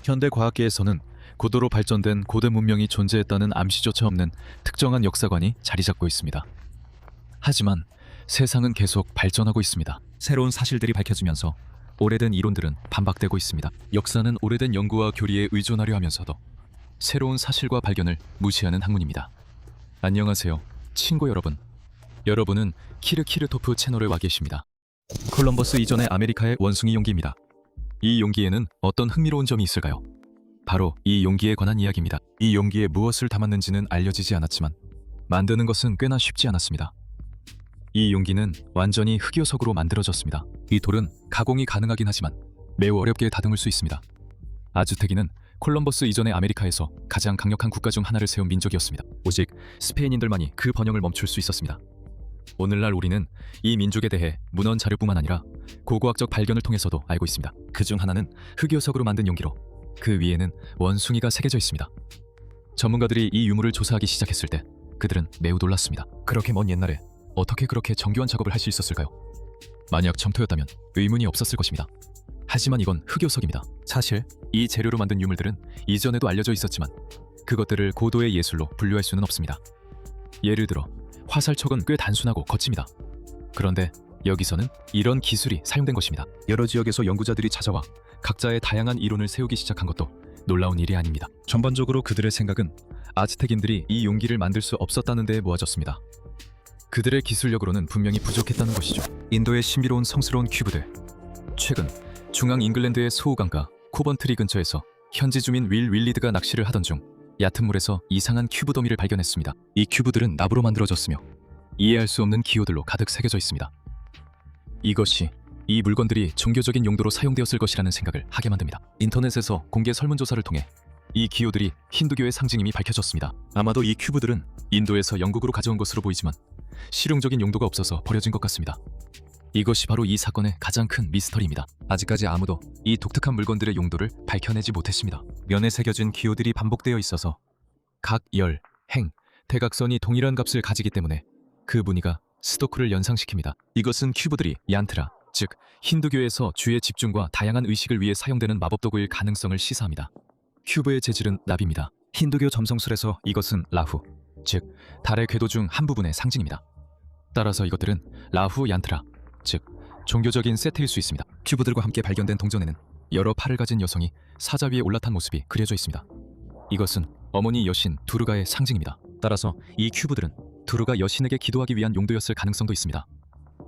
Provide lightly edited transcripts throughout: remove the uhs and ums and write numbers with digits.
현대 과학계에서는 고도로 발전된 고대 문명이 존재했다는 암시조차 없는 특정한 역사관이 자리 잡고 있습니다. 하지만 세상은 계속 발전하고 있습니다. 새로운 사실들이 밝혀지면서 오래된 이론들은 반박되고 있습니다. 역사는 오래된 연구와 교리에 의존하려 하면서도 새로운 사실과 발견을 무시하는 학문입니다. 안녕하세요, 친구 여러분. 여러분은 키르키르토프 채널에 와 계십니다. 콜럼버스 이전의 아메리카의 원숭이 용기입니다. 이 용기에는 어떤 흥미로운 점이 있을까요? 바로 이 용기에 관한 이야기입니다. 이 용기에 무엇을 담았는지는 알려지지 않았지만 만드는 것은 꽤나 쉽지 않았습니다. 이 용기는 완전히 흑요석으로 만들어졌습니다. 이 돌은 가공이 가능하긴 하지만 매우 어렵게 다듬을 수 있습니다. 아즈테기는 콜럼버스 이전의 아메리카에서 가장 강력한 국가 중 하나를 세운 민족이었습니다. 오직 스페인인들만이 그 번영을 멈출 수 있었습니다. 오늘날 우리는 이 민족에 대해 문헌 자료뿐만 아니라 고고학적 발견을 통해서도 알고 있습니다. 그 중 하나는 흑요석으로 만든 용기로 그 위에는 원숭이가 새겨져 있습니다. 전문가들이 이 유물을 조사하기 시작했을 때 그들은 매우 놀랐습니다. 그렇게 먼 옛날에 어떻게 그렇게 정교한 작업을 할 수 있었을까요? 만약 점토였다면 의문이 없었을 것입니다. 하지만 이건 흑요석입니다. 사실 이 재료로 만든 유물들은 이전에도 알려져 있었지만 그것들을 고도의 예술로 분류할 수는 없습니다. 예를 들어 화살촉은 꽤 단순하고 거칩니다. 그런데 여기서는 이런 기술이 사용된 것입니다. 여러 지역에서 연구자들이 찾아와 각자의 다양한 이론을 세우기 시작한 것도 놀라운 일이 아닙니다. 전반적으로 그들의 생각은 아즈텍인들이 이 용기를 만들 수 없었다는 데에 모아졌습니다. 그들의 기술력으로는 분명히 부족했다는 것이죠. 인도의 신비로운 성스러운 큐브들. 최근 중앙 잉글랜드의 소우강가 코번트리 근처에서 현지 주민 윌 윌리드가 낚시를 하던 중 얕은 물에서 이상한 큐브 더미를 발견했습니다. 이 큐브들은 나무로 만들어졌으며 이해할 수 없는 기호들로 가득 새겨져 있습니다. 이것이 이 물건들이 종교적인 용도로 사용되었을 것이라는 생각을 하게 만듭니다. 인터넷에서 공개 설문조사를 통해 이 기호들이 힌두교의 상징임이 밝혀졌습니다. 아마도 이 큐브들은 인도에서 영국으로 가져온 것으로 보이지만 실용적인 용도가 없어서 버려진 것 같습니다. 이것이 바로 이 사건의 가장 큰 미스터리입니다. 아직까지 아무도 이 독특한 물건들의 용도를 밝혀내지 못했습니다. 면에 새겨진 기호들이 반복되어 있어서 각 열, 행, 대각선이 동일한 값을 가지기 때문에 그 무늬가 스토크를 연상시킵니다. 이것은 큐브들이 얀트라, 즉 힌두교에서 주의 집중과 다양한 의식을 위해 사용되는 마법도구일 가능성을 시사합니다. 큐브의 재질은 납입니다. 힌두교 점성술에서 이것은 라후, 즉 달의 궤도 중 한 부분의 상징입니다. 따라서 이것들은 라후 얀트라, 즉 종교적인 세트일 수 있습니다. 큐브들과 함께 발견된 동전에는 여러 팔을 가진 여성이 사자 위에 올라탄 모습이 그려져 있습니다. 이것은 어머니 여신 두르가의 상징입니다. 따라서 이 큐브들은 두르가 여신에게 기도하기 위한 용도였을 가능성도 있습니다.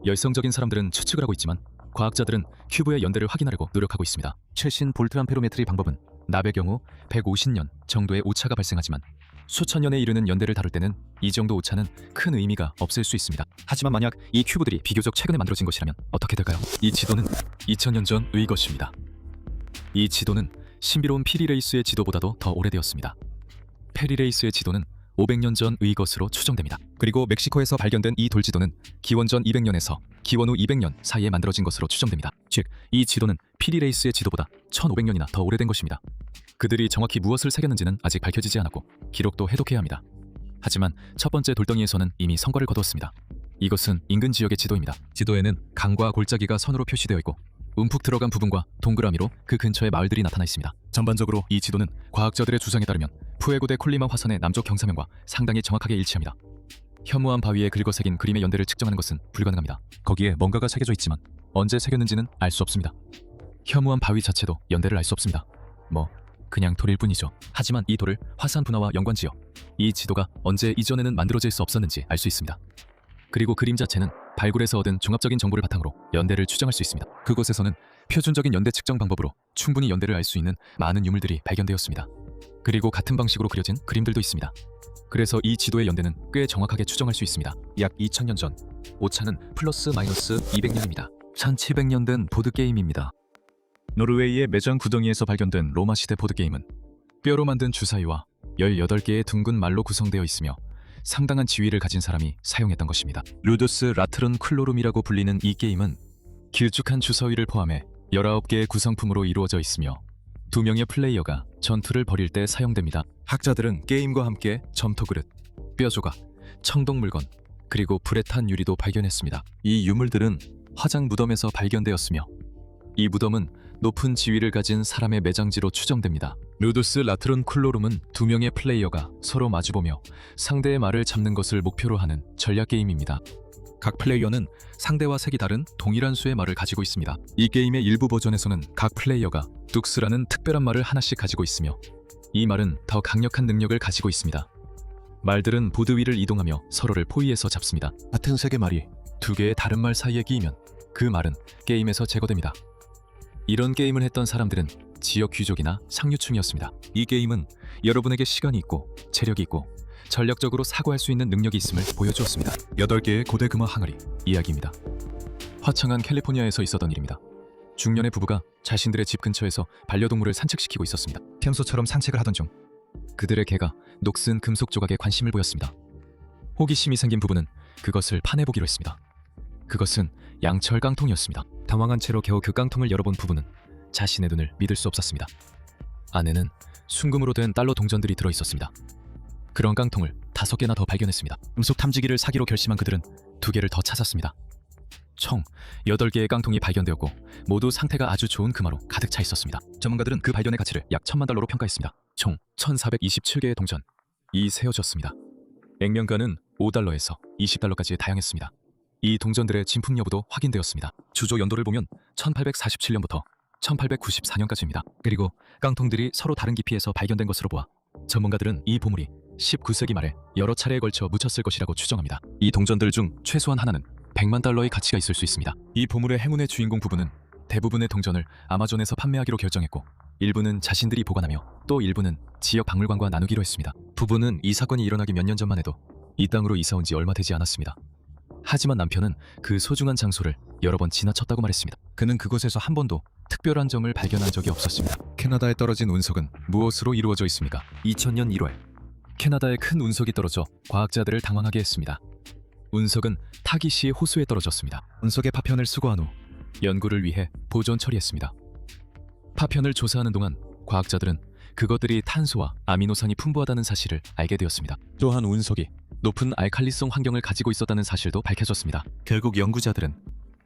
열성적인 사람들은 추측을 하고 있지만 과학자들은 큐브의 연대를 확인하려고 노력하고 있습니다. 최신 볼트암페로메트리 방법은 납의 경우 150년 정도의 오차가 발생하지만 수천 년에 이르는 연대를 다룰 때는 이 정도 오차는 큰 의미가 없을 수 있습니다. 하지만 만약 이 큐브들이 비교적 최근에 만들어진 것이라면 어떻게 될까요? 이 지도는 2000년 전의 것입니다. 이 지도는 신비로운 피리레이스의 지도보다도 더 오래되었습니다. 페리레이스의 지도는 500년 전의 것으로 추정됩니다. 그리고 멕시코에서 발견된 이 돌지도는 기원 전 200년에서 기원 후 200년 사이에 만들어진 것으로 추정됩니다. 즉, 이 지도는 피리레이스의 지도보다 1500년이나 더 오래된 것입니다. 그들이 정확히 무엇을 새겼는지는 아직 밝혀지지 않았고 기록도 해독해야 합니다. 하지만 첫 번째 돌덩이에서는 이미 성과를 거두었습니다. 이것은 인근 지역의 지도입니다. 지도에는 강과 골짜기가 선으로 표시되어 있고 움푹 들어간 부분과 동그라미로 그 근처의 마을들이 나타나 있습니다. 전반적으로 이 지도는 과학자들의 주장에 따르면 푸에고데 콜리마 화산의 남쪽 경사면과 상당히 정확하게 일치합니다. 현무암 바위에 긁어새긴 그림의 연대를 측정하는 것은 불가능합니다. 거기에 뭔가가 새겨져 있지만 언제 새겼는지는 알 수 없습니다. 현무암 바위 자체도 연대를 알 수 없습니다. 그냥 돌일 뿐이죠. 하지만 이 돌을 화산 분화와 연관지어 이 지도가 언제 이전에는 만들어질 수 없었는지 알 수 있습니다. 그리고 그림 자체는 발굴에서 얻은 종합적인 정보를 바탕으로 연대를 추정할 수 있습니다. 그곳에서는 표준적인 연대 측정 방법으로 충분히 연대를 알 수 있는 많은 유물들이 발견되었습니다. 그리고 같은 방식으로 그려진 그림들도 있습니다. 그래서 이 지도의 연대는 꽤 정확하게 추정할 수 있습니다. 약 2000년 전, 오차는 플러스 마이너스 200년입니다. 1700년 된 보드게임입니다. 노르웨이의 매장 구덩이에서 발견된 로마 시대 보드게임은 뼈로 만든 주사위와 18개의 둥근 말로 구성되어 있으며 상당한 지위를 가진 사람이 사용했던 것입니다. 루두스 라트론 클로룸이라고 불리는 이 게임은 길쭉한 주사위를 포함해 19개의 구성품으로 이루어져 있으며 2명의 플레이어가 전투를 벌일 때 사용됩니다. 학자들은 게임과 함께 점토그릇, 뼈조각, 청동물건, 그리고 불에 탄 유리도 발견했습니다. 이 유물들은 화장 무덤에서 발견되었으며 이 무덤은 높은 지위를 가진 사람의 매장지로 추정됩니다. 루두스 라트론 쿨로룸은 두 명의 플레이어가 서로 마주보며 상대의 말을 잡는 것을 목표로 하는 전략 게임입니다. 각 플레이어는 상대와 색이 다른 동일한 수의 말을 가지고 있습니다. 이 게임의 일부 버전에서는 각 플레이어가 둑스라는 특별한 말을 하나씩 가지고 있으며 이 말은 더 강력한 능력을 가지고 있습니다. 말들은 보드 위를 이동하며 서로를 포위해서 잡습니다. 같은 색의 말이 두 개의 다른 말 사이에 끼이면 그 말은 게임에서 제거됩니다. 이런 게임을 했던 사람들은 지역 귀족이나 상류층이었습니다. 이 게임은 여러분에게 시간이 있고 체력이 있고 전략적으로 사고할 수 있는 능력이 있음을 보여주었습니다. 8개의 고대 금화 항아리 이야기입니다. 화창한 캘리포니아에서 있었던 일입니다. 중년의 부부가 자신들의 집 근처에서 반려동물을 산책시키고 있었습니다. 평소처럼 산책을 하던 중 그들의 개가 녹슨 금속 조각에 관심을 보였습니다. 호기심이 생긴 부부는 그것을 파내보기로 했습니다. 그것은 양철 깡통이었습니다. 당황한 채로 겨우 그 깡통을 열어본 부부는 자신의 눈을 믿을 수 없었습니다. 안에는 순금으로 된 달러 동전들이 들어있었습니다. 그런 깡통을 5개나 더 발견했습니다. 금속 탐지기를 사기로 결심한 그들은 2개를 더 찾았습니다. 총 8개의 깡통이 발견되었고 모두 상태가 아주 좋은 금화로 가득 차 있었습니다. 전문가들은 그 발견의 가치를 약 1,000만 달러로 평가했습니다. 총 1,427개의 동전이 세어졌습니다. 액면가는 5달러에서 20달러까지 다양했습니다. 이 동전들의 진품 여부도 확인되었습니다. 주조 연도를 보면 1847년부터 1894년까지입니다. 그리고 깡통들이 서로 다른 깊이에서 발견된 것으로 보아 전문가들은 이 보물이 19세기 말에 여러 차례에 걸쳐 묻혔을 것이라고 추정합니다. 이 동전들 중 최소한 하나는 100만 달러의 가치가 있을 수 있습니다. 이 보물의 행운의 주인공 부부는 대부분의 동전을 아마존에서 판매하기로 결정했고 일부는 자신들이 보관하며 또 일부는 지역 박물관과 나누기로 했습니다. 부부는 이 사건이 일어나기 몇 년 전만 해도 이 땅으로 이사 온 지 얼마 되지 않았습니다. 하지만 남편은 그 소중한 장소를 여러 번 지나쳤다고 말했습니다. 그는 그곳에서 한 번도 특별한 점을 발견한 적이 없었습니다. 캐나다에 떨어진 운석은 무엇으로 이루어져 있습니까? 2000년 1월 캐나다에 큰 운석이 떨어져 과학자들을 당황하게 했습니다. 운석은 타기시의 호수에 떨어졌습니다. 운석의 파편을 수거한 후 연구를 위해 보존 처리했습니다. 파편을 조사하는 동안 과학자들은 그것들이 탄소와 아미노산이 풍부하다는 사실을 알게 되었습니다. 또한 운석이 높은 알칼리성 환경을 가지고 있었다는 사실도 밝혀졌습니다. 결국 연구자들은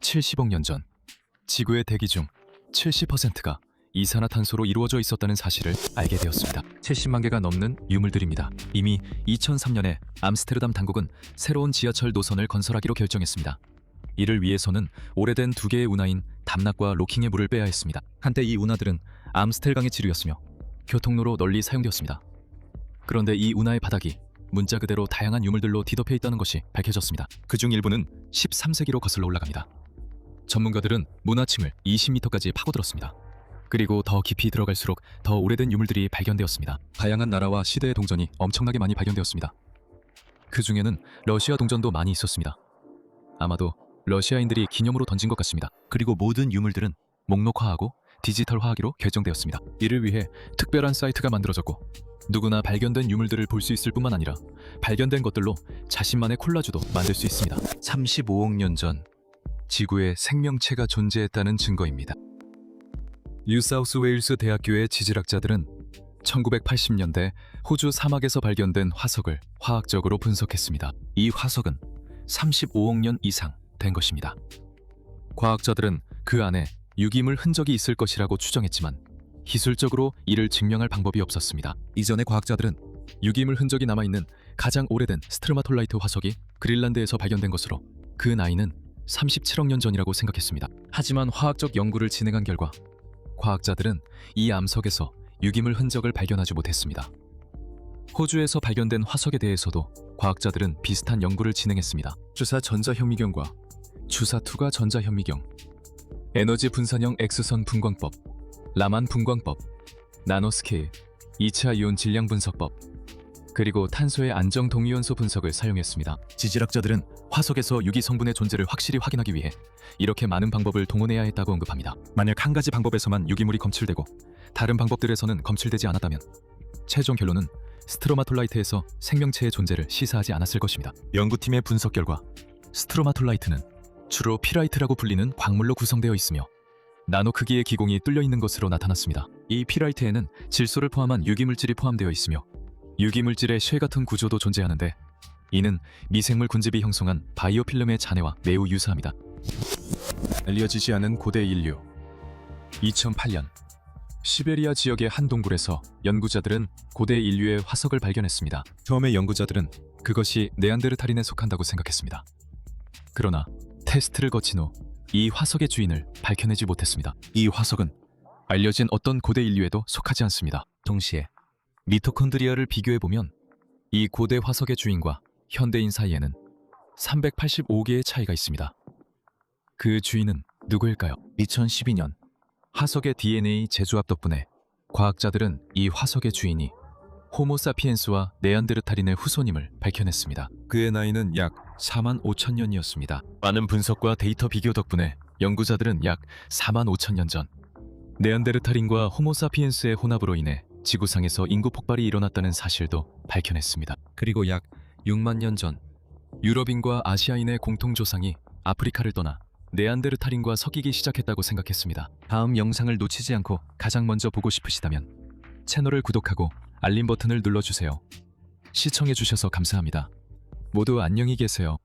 70억 년 전 지구의 대기 중 70%가 이산화탄소로 이루어져 있었다는 사실을 알게 되었습니다. 70만 개가 넘는 유물들입니다. 이미 2003년에 암스테르담 당국은 새로운 지하철 노선을 건설하기로 결정했습니다. 이를 위해서는 오래된 2개의 운하인 담락과 로킹의 물을 빼야 했습니다. 한때 이 운하들은 암스텔강의 지류였으며 교통로로 널리 사용되었습니다. 그런데 이 운하의 바닥이 문자 그대로 다양한 유물들로 뒤덮여 있다는 것이 밝혀졌습니다. 그중 일부는 13세기로 거슬러 올라갑니다. 전문가들은 문화층을 20m까지 파고들었습니다. 그리고 더 깊이 들어갈수록 더 오래된 유물들이 발견되었습니다. 다양한 나라와 시대의 동전이 엄청나게 많이 발견되었습니다. 그 중에는 러시아 동전도 많이 있었습니다. 아마도 러시아인들이 기념으로 던진 것 같습니다. 그리고 모든 유물들은 목록화하고 디지털화하기로 결정되었습니다. 이를 위해 특별한 사이트가 만들어졌고 누구나 발견된 유물들을 볼 수 있을 뿐만 아니라 발견된 것들로 자신만의 콜라주도 만들 수 있습니다. 35억 년 전 지구에 생명체가 존재했다는 증거입니다. 뉴사우스웨일스 대학교의 지질학자들은 1980년대 호주 사막에서 발견된 화석을 화학적으로 분석했습니다. 이 화석은 35억 년 이상 된 것입니다. 과학자들은 그 안에 유기물 흔적이 있을 것이라고 추정했지만 기술적으로 이를 증명할 방법이 없었습니다. 이전에 과학자들은 유기물 흔적이 남아있는 가장 오래된 스트르마톨라이트 화석이 그린란드에서 발견된 것으로 그 나이는 37억 년 전이라고 생각했습니다. 하지만 화학적 연구를 진행한 결과 과학자들은 이 암석에서 유기물 흔적을 발견하지 못했습니다. 호주에서 발견된 화석에 대해서도 과학자들은 비슷한 연구를 진행했습니다. 주사 전자현미경과 주사 투과 전자현미경, 에너지 분산형 X선 분광법, 라만 분광법, 나노스케일, 2차 이온 질량 분석법, 그리고 탄소의 안정 동위원소 분석을 사용했습니다. 지질학자들은 화석에서 유기 성분의 존재를 확실히 확인하기 위해 이렇게 많은 방법을 동원해야 했다고 언급합니다. 만약 한 가지 방법에서만 유기물이 검출되고 다른 방법들에서는 검출되지 않았다면 최종 결론은 스트로마톨라이트에서 생명체의 존재를 시사하지 않았을 것입니다. 연구팀의 분석 결과 스트로마톨라이트는 주로 피라이트라고 불리는 광물로 구성되어 있으며 나노 크기의 기공이 뚫려 있는 것으로 나타났습니다. 이 피라이트에는 질소를 포함한 유기물질이 포함되어 있으며 유기물질의 쉘 같은 구조도 존재하는데 이는 미생물 군집이 형성한 바이오필름의 잔해와 매우 유사합니다. 알려지지 않은 고대 인류. 2008년 시베리아 지역의 한 동굴에서 연구자들은 고대 인류의 화석을 발견했습니다. 처음에 연구자들은 그것이 네안데르탈인에 속한다고 생각했습니다. 그러나 테스트를 거친 후 이 화석의 주인을 밝혀내지 못했습니다. 이 화석은 알려진 어떤 고대 인류에도 속하지 않습니다. 동시에 미토콘드리아를 비교해보면 이 고대 화석의 주인과 현대인 사이에는 385개의 차이가 있습니다. 그 주인은 누구일까요? 2012년 화석의 DNA 재조합 덕분에 과학자들은 이 화석의 주인이 호모사피엔스와 네안데르탈인의 후손임을 밝혀냈습니다. 그의 나이는 약 4만 5천 년이었습니다. 많은 분석과 데이터 비교 덕분에 연구자들은 약 4만 5천 년 전 네안데르탈인과 호모사피엔스의 혼합으로 인해 지구상에서 인구 폭발이 일어났다는 사실도 밝혀냈습니다. 그리고 약 6만 년 전 유럽인과 아시아인의 공통조상이 아프리카를 떠나 네안데르탈인과 섞이기 시작했다고 생각했습니다. 다음 영상을 놓치지 않고 가장 먼저 보고 싶으시다면 채널을 구독하고 알림 버튼을 눌러주세요. 시청해주셔서 감사합니다. 모두 안녕히 계세요.